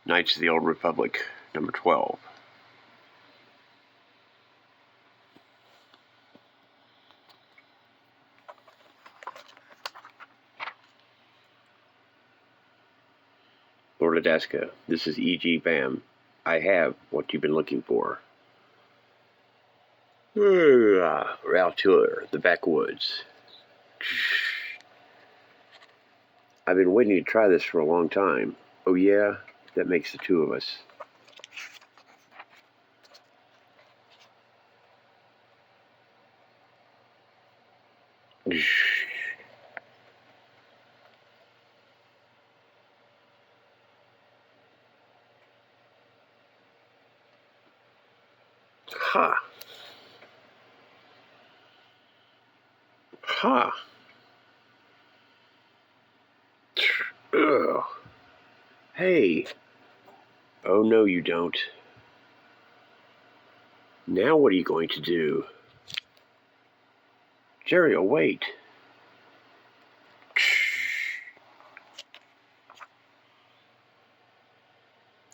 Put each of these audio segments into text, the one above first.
Knights of the Old Republic, number 12. Lord Adaska, this is E.G. Bam. I have what you've been looking for. Raltur, the backwoods. I've been waiting to try this for a long time. Oh yeah? That makes the two of us. Ha! Ha! Ugh. Hey! Oh no you don't. Now what are you going to do? Jerry, oh wait.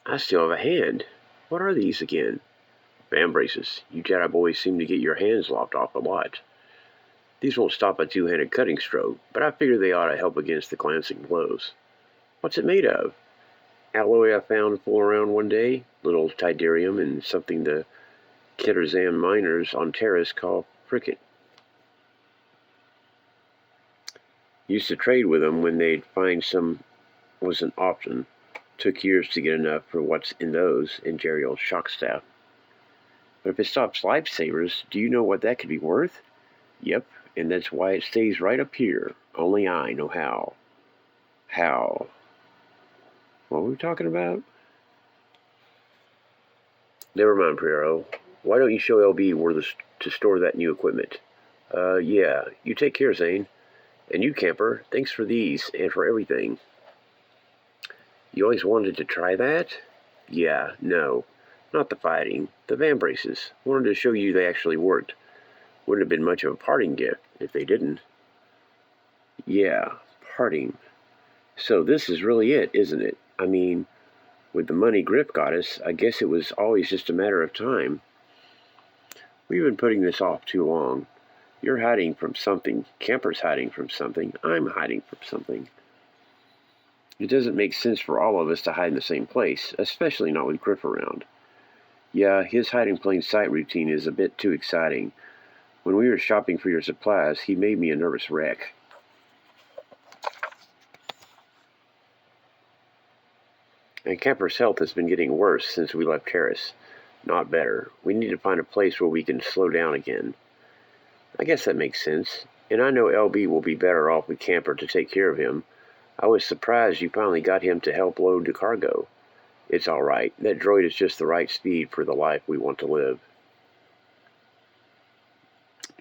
I still have a hand. What are these again? Vambraces. You Jedi boys seem to get your hands lopped off a lot. These won't stop a two-handed cutting stroke, but I figure they ought to help against the glancing blows. What's it made of? Alloy I found fooling around one day, little tydirium and something the Keterzan miners on Terrace call fricket. Used to trade with them when they'd find some wasn't often. Took years to get enough for what's in those in Jerry old shock staff. But if it stops lifesavers, do you know what that could be worth? Yep, and that's why it stays right up here. Only I know how. How? What were we talking about? Never mind, Priero. Why don't you show LB where to store that new equipment? Yeah. You take care, Zane. And you, Camper, thanks for these and for everything. You always wanted to try that? Yeah, no. Not the fighting. The vambraces. Wanted to show you they actually worked. Wouldn't have been much of a parting gift if they didn't. Yeah, parting. So this is really it, isn't it? I mean, with the money Grip got us, I guess it was always just a matter of time. We've been putting this off too long. You're hiding from something. Camper's hiding from something. I'm hiding from something. It doesn't make sense for all of us to hide in the same place, especially not with Griff around. Yeah, his hiding plain sight routine is a bit too exciting. When we were shopping for your supplies, he made me a nervous wreck. And Camper's health has been getting worse since we left Terrace. Not better. We need to find a place where we can slow down again. I guess that makes sense. And I know LB will be better off with Camper to take care of him. I was surprised you finally got him to help load the cargo. It's all right. That droid is just the right speed for the life we want to live.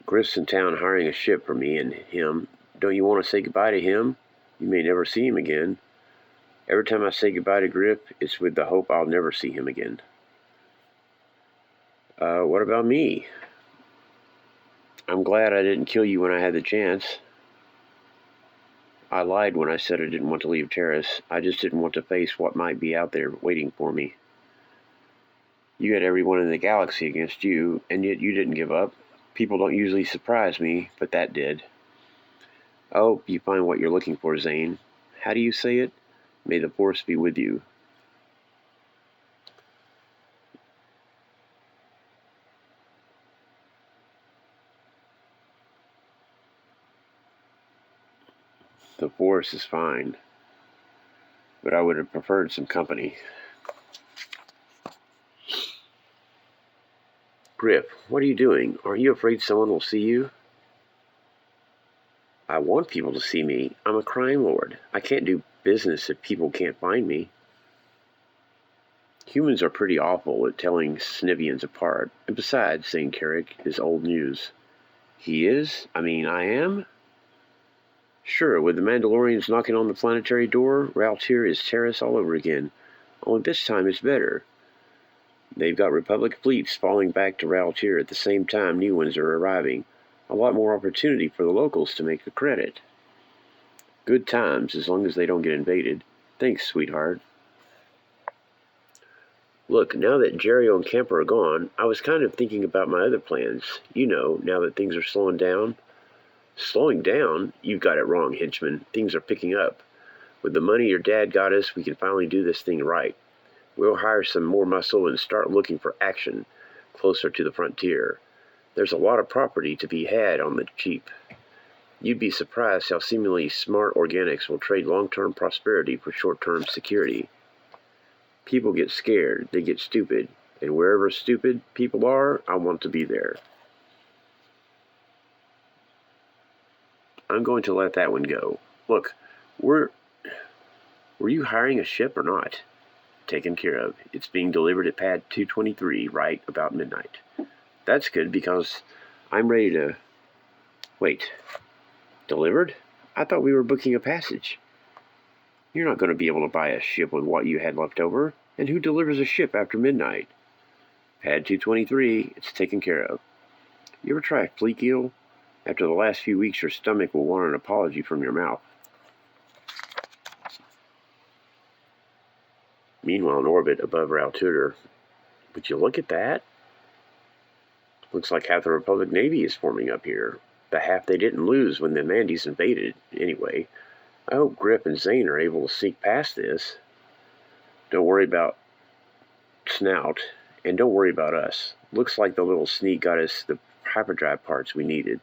Griff's in town hiring a ship for me and him. Don't you want to say goodbye to him? You may never see him again. Every time I say goodbye to Griff, it's with the hope I'll never see him again. What about me? I'm glad I didn't kill you when I had the chance. I lied when I said I didn't want to leave Terrace. I just didn't want to face what might be out there waiting for me. You had everyone in the galaxy against you, and yet you didn't give up. People don't usually surprise me, but that did. I hope you find what you're looking for, Zane. How do you say it? May the Force be with you. The Force is fine, but I would have preferred some company. Griff, what are you doing? Aren't you afraid someone will see you? I want people to see me. I'm a crime lord. I can't do business if people can't find me. Humans are pretty awful at telling Snivians apart. And besides, saying Carrick is old news. He is? I mean, I am? Sure, with the Mandalorians knocking on the planetary door, Raltir is Terrace all over again. Only this time it's better. They've got Republic fleets falling back to Raltir at the same time new ones are arriving. A lot more opportunity for the locals to make a credit. Good times, as long as they don't get invaded. Thanks, sweetheart. Look, now that Jerry and Camper are gone, I was kind of thinking about my other plans. You know, now that things are slowing down. Slowing down? You've got it wrong, henchman. Things are picking up. With the money your dad got us, we can finally do this thing right. We'll hire some more muscle and start looking for action closer to the frontier. There's a lot of property to be had on the cheap. You'd be surprised how seemingly smart organics will trade long-term prosperity for short-term security. People get scared, they get stupid, and wherever stupid people are, I want to be there. I'm going to let that one go. Look, were you hiring a ship or not? Taken care of. It's being delivered at pad 223 right about midnight. That's good because I'm ready to... Wait. Delivered? I thought we were booking a passage. You're not going to be able to buy a ship with what you had left over. And who delivers a ship after midnight? Pad 223, it's taken care of. You ever try a fleek eel? After the last few weeks, your stomach will want an apology from your mouth. Meanwhile, in orbit above Raututor, would you look at that? Looks like half the Republic Navy is forming up here. The half they didn't lose when the Mandies invaded, anyway. I hope Grip and Zane are able to sneak past this. Don't worry about Snout, and don't worry about us. Looks like the little sneak got us the hyperdrive parts we needed.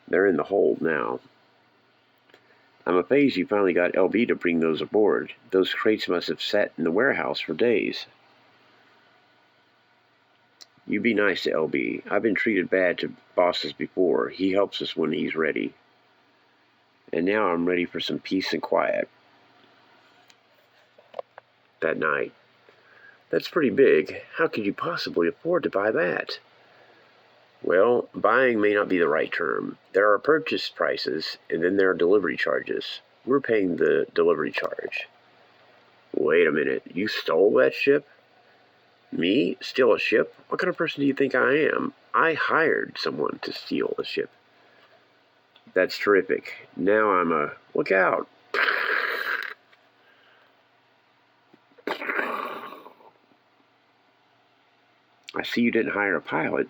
They're in the hold now. I'm amazed you finally got LB to bring those aboard. Those crates must have sat in the warehouse for days. You be nice to LB. I've been treated bad to bosses before. He helps us when he's ready. And now I'm ready for some peace and quiet. That night. That's pretty big. How could you possibly afford to buy that? Well, buying may not be the right term. There are purchase prices, and then there are delivery charges. We're paying the delivery charge. Wait a minute. You stole that ship? Me? Steal a ship? What kind of person do you think I am? I hired someone to steal a ship. That's terrific. Now I'm a... Look out! I see you didn't hire a pilot.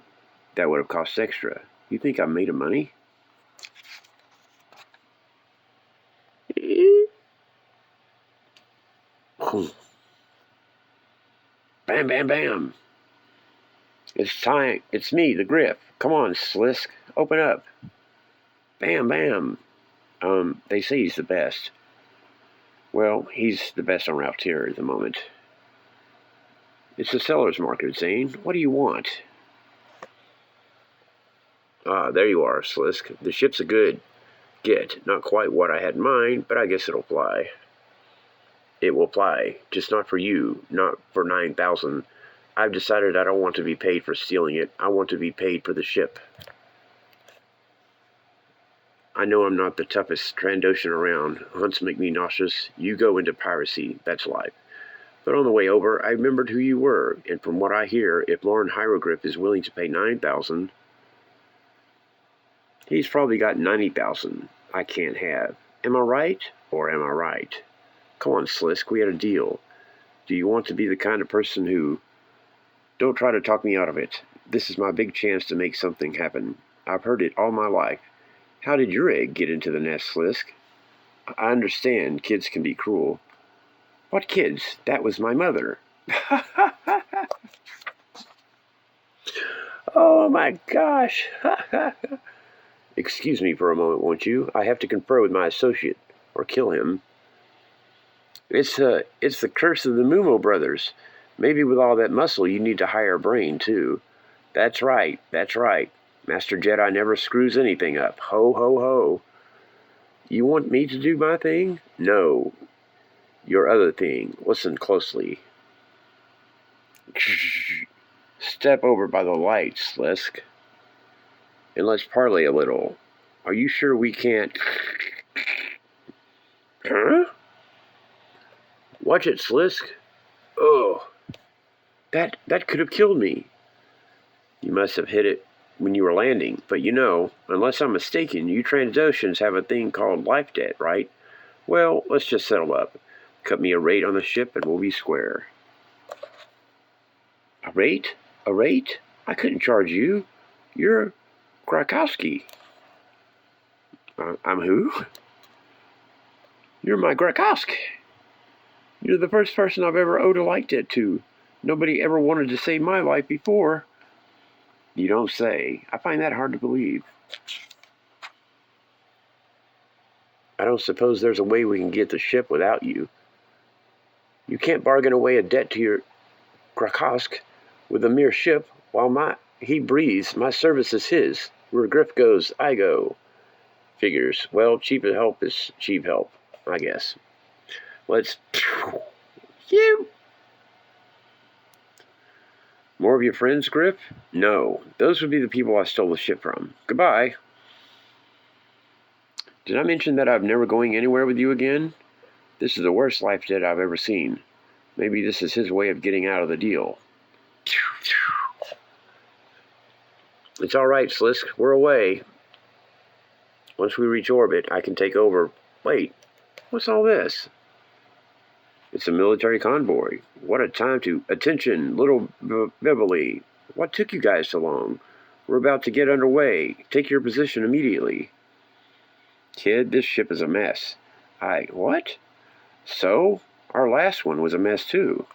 That would have cost extra. You think I'm made of money? Bam, bam, bam. It's time. It's me, the Grip. Come on, Slisk. Open up. Bam, bam. They say he's the best. Well, he's the best on Raututor at the moment. It's the seller's market, Zane. What do you want? Ah, there you are, Slisk. The ship's a good get. Not quite what I had in mind, but I guess it'll fly. It will fly. Just not for you. Not for 9,000. I've decided I don't want to be paid for stealing it. I want to be paid for the ship. I know I'm not the toughest Trandoshan around. Hunts make me nauseous. You go into piracy. That's life. But on the way over, I remembered who you were, and from what I hear, if Lauren Hieroglyph is willing to pay 9,000, he's probably got 90,000 I can't have. Am I right, or am I right? Come on, Slisk, we had a deal. Do you want to be the kind of person who... Don't try to talk me out of it. This is my big chance to make something happen. I've heard it all my life. How did your egg get into the nest, Slisk? I understand kids can be cruel. What kids? That was my mother. Oh my gosh. Excuse me for a moment, won't you? I have to confer with my associate, or kill him. It's the curse of the Mumo brothers. Maybe with all that muscle, you need to hire a brain, too. That's right, that's right. Master Jedi never screws anything up. Ho, ho, ho. You want me to do my thing? No. Your other thing. Listen closely. Step over by the light, Slisk. And let's parley a little. Are you sure we can't... Huh? Watch it, Slisk. Oh. That could have killed me. You must have hit it when you were landing. But you know, unless I'm mistaken, you Trandoshans have a thing called life debt, right? Well, let's just settle up. Cut me a rate on the ship and we'll be square. A rate? A rate? I couldn't charge you. You're Grakowski. I'm who? You're my Grakowsk. You're the first person I've ever owed a light debt to. Nobody ever wanted to save my life before. You don't say. I find that hard to believe. I don't suppose there's a way we can get the ship without you. You can't bargain away a debt to your Grakowsk with a mere ship while he breathes. My service is his. Where Griff goes, I go. Figures. Well, cheap help is cheap help, I guess. Let's... You! More of your friends, Griff? No. Those would be the people I stole the ship from. Goodbye. Did I mention that I'm never going anywhere with you again? This is the worst life debt I've ever seen. Maybe this is his way of getting out of the deal. It's all right, Slisk. We're away. Once we reach orbit, I can take over. Wait, what's all this? It's a military convoy. What a time to... Attention, little Beverly. What took you guys so long? We're about to get underway. Take your position immediately. Kid, this ship is a mess. What? So? Our last one was a mess too.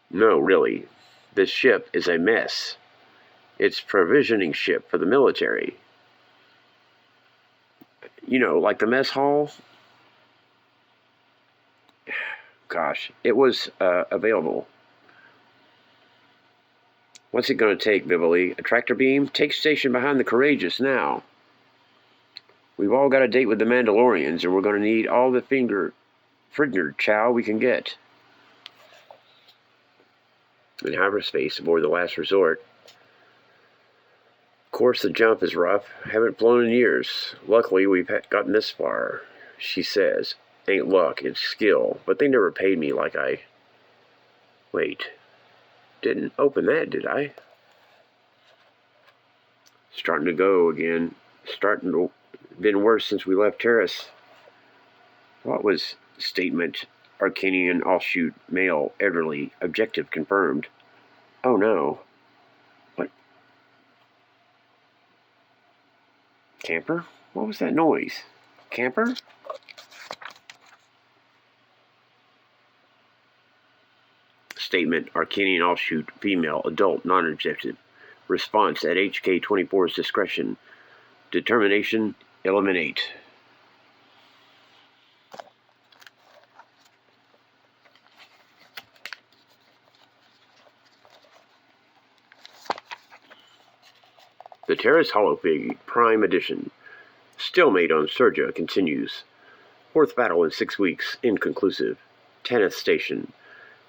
No, really. This ship is a mess. It's a provisioning ship for the military. You know, like the mess hall. Gosh, it was available. What's it going to take, Beverly? A tractor beam? Take station behind the Courageous now. We've all got a date with the Mandalorians, and we're going to need all the Frigner chow we can get. In hyperspace aboard the Last Resort. Of course, the jump is rough. Haven't flown in years. Luckily, we've gotten this far, she says. Ain't luck, it's skill. But they never paid me like I... Wait. Didn't open that, did I? Starting to go again. Starting to... Been worse since we left Terrace. What was statement? Arcanian offshoot male elderly objective confirmed. Oh no. What? Camper? What was that noise? Camper? Statement Arcanian offshoot female adult non-objective. Response at HK-24's discretion. Determination eliminate. The Terrace Holofig Prime Edition. Stalemate on Serja continues. Fourth battle in 6 weeks, inconclusive. Tanith Station.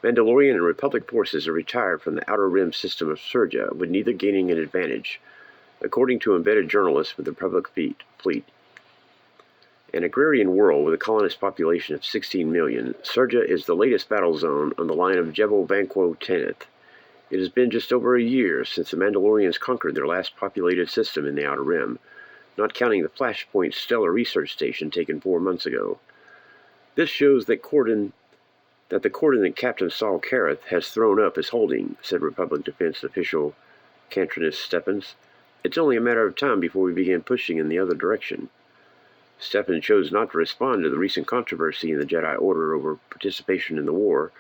Mandalorian and Republic forces are retired from the Outer Rim system of Serja, with neither gaining an advantage, according to embedded journalists with the Republic fleet. An agrarian world with a colonist population of 16 million, Serja is the latest battle zone on the line of Jebel Banquo Tanith. It has been just over a year since the Mandalorians conquered their last populated system in the Outer Rim, not counting the Flashpoint Stellar Research Station taken 4 months ago. This shows that the coordinate Captain Saul Karath has thrown up is holding, said Republic Defense official Cantrinus Steppens. It's only a matter of time before we begin pushing in the other direction. Steppens chose not to respond to the recent controversy in the Jedi Order over participation in the war.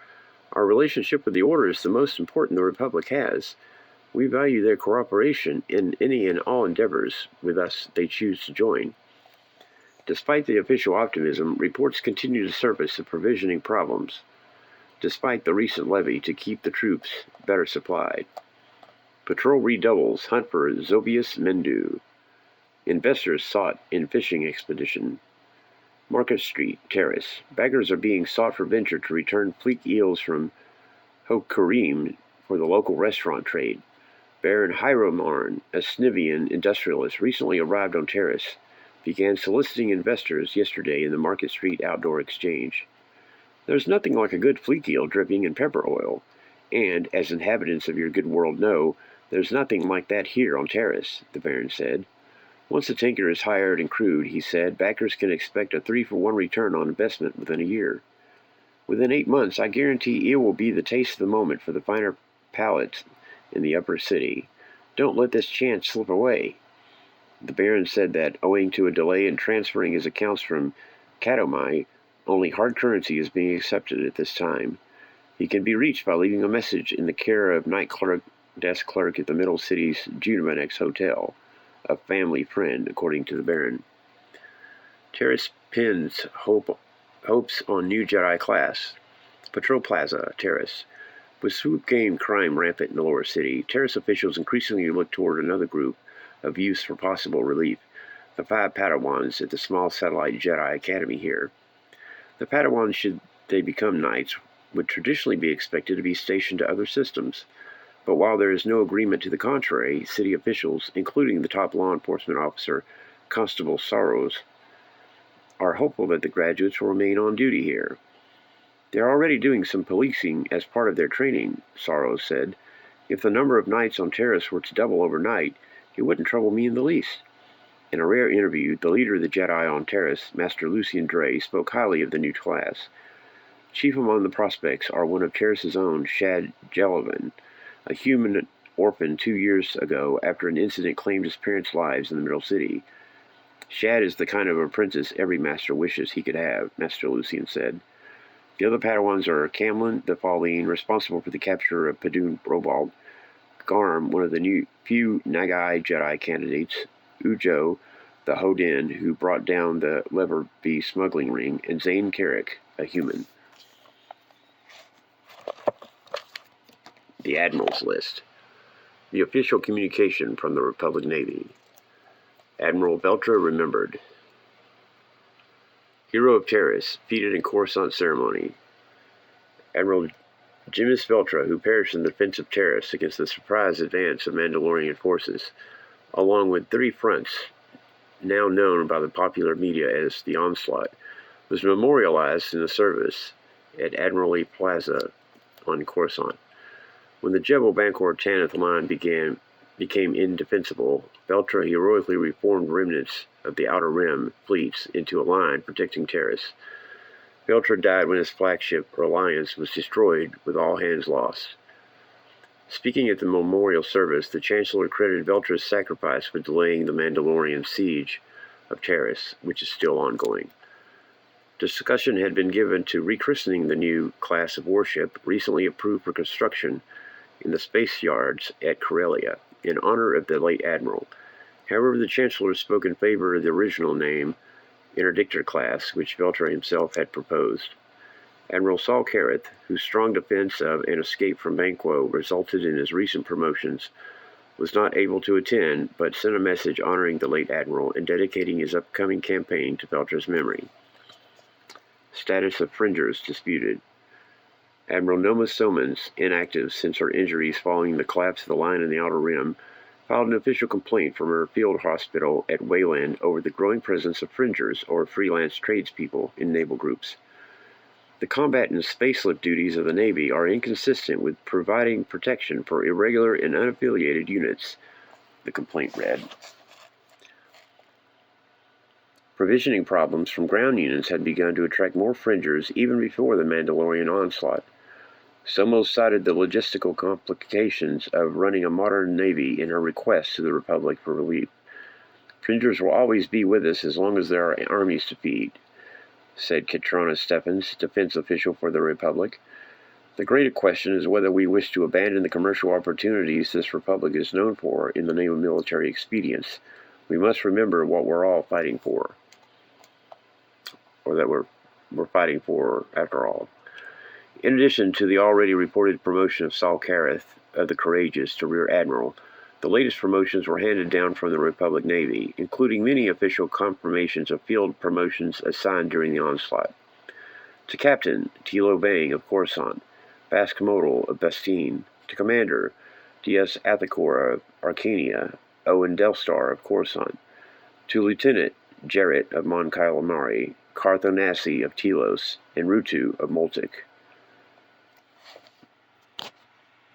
Our relationship with the Order is the most important the Republic has. We value their cooperation in any and all endeavors with us they choose to join. Despite the official optimism, reports continue to surface of provisioning problems, despite the recent levy to keep the troops better supplied. Patrol redoubles, hunt for Zobius Mendu. Investors sought in fishing expedition. Market Street, Terrace. Baggers are being sought for venture to return fleet eels from Hokarim for the local restaurant trade. Baron Hyromarn, a Snivian industrialist recently arrived on Terrace, began soliciting investors yesterday in the Market Street Outdoor Exchange. There's nothing like a good fleet eel dripping in pepper oil, and, as inhabitants of your good world know, there's nothing like that here on Terrace, the Baron said. Once the tanker is hired and crewed, he said, backers can expect a 3-for-1 return on investment within a year. Within 8 months, I guarantee it will be the taste of the moment for the finer palates in the upper city. Don't let this chance slip away. The Baron said that, owing to a delay in transferring his accounts from Katomai, only hard currency is being accepted at this time. He can be reached by leaving a message in the care of desk clerk at the Middle City's Junemenex Hotel, a family friend, according to the Baron. Terrace pins hopes on new Jedi class. Patrol Plaza, Terrace. With swoop game crime rampant in the lower city, Terrace officials increasingly look toward another group of youths for possible relief, the 5 Padawans at the small satellite Jedi Academy here. The Padawans, should they become knights, would traditionally be expected to be stationed to other systems, but while there is no agreement to the contrary, city officials, including the top law enforcement officer, Constable Sorrows, are hopeful that the graduates will remain on duty here. They're already doing some policing as part of their training, Sorrows said. If the number of knights on Terrace were to double overnight, it wouldn't trouble me in the least. In a rare interview, the leader of the Jedi on Terrace, Master Lucian Dre, spoke highly of the new class. Chief among the prospects are one of Terrace's own, Shad Jelavan, a human orphan 2 years ago after an incident claimed his parents' lives in the Middle City. Shad is the kind of apprentice every master wishes he could have, Master Lucian said. The other Padawans are Camlin, the Falleen, responsible for the capture of Padun Robalt, Garm, one of the few Nagai Jedi candidates, Ujo, the Hodin, who brought down the Leverby smuggling ring, and Zane Carrick, a human. The Admiral's List. The official communication from the Republic Navy. Admiral Beltra remembered. Hero of Terrace, feted in Coruscant ceremony. Admiral Jimis Beltra, who perished in the defense of Terrace against the surprise advance of Mandalorian forces, along with 3 fronts, now known by the popular media as the Onslaught, was memorialized in the service at Admiralty Plaza on Coruscant. When the Jebel Bancor Tanith line became indefensible, Beltra heroically reformed remnants of the Outer Rim fleets into a line protecting Terrace. Beltra died when his flagship, Reliance, was destroyed, with all hands lost. Speaking at the memorial service, the Chancellor credited Beltra's sacrifice with delaying the Mandalorian siege of Terrace, which is still ongoing. Discussion had been given to rechristening the new class of warship, recently approved for construction in the space yards at Corellia, in honor of the late Admiral. However, the Chancellor spoke in favor of the original name, Interdictor class, which Beltra himself had proposed. Admiral Saul Karath, whose strong defense of and escape from Banquo resulted in his recent promotions, was not able to attend, but sent a message honoring the late Admiral and dedicating his upcoming campaign to Beltra's memory. Status of Fringers disputed. Admiral Noma Somans, inactive since her injuries following the collapse of the line in the Outer Rim, filed an official complaint from her field hospital at Wayland over the growing presence of fringers, or freelance tradespeople, in naval groups. The combat and spacelift duties of the Navy are inconsistent with providing protection for irregular and unaffiliated units, the complaint read. Provisioning problems from ground units had begun to attract more fringers even before the Mandalorian onslaught. Somos cited the logistical complications of running a modern navy in her request to the Republic for relief. Fringers will always be with us as long as there are armies to feed, said Katrana Stephens, defense official for the Republic. The greater question is whether we wish to abandon the commercial opportunities this Republic is known for in the name of military expedience. We must remember what we're all fighting for, or that we're fighting for after all. In addition to the already reported promotion of Saul Karath of the Courageous to Rear Admiral, the latest promotions were handed down from the Republic Navy, including many official confirmations of field promotions assigned during the onslaught. To Captain, Tilo Bang of Coruscant, Bask Modal of Bastine. To Commander, D.S. Athacor of Arcania, Owen Delstar of Coruscant. To Lieutenant, Jarrett of Mon Calamari, Cartho Nassi of Telos, and Rutu of Moltic.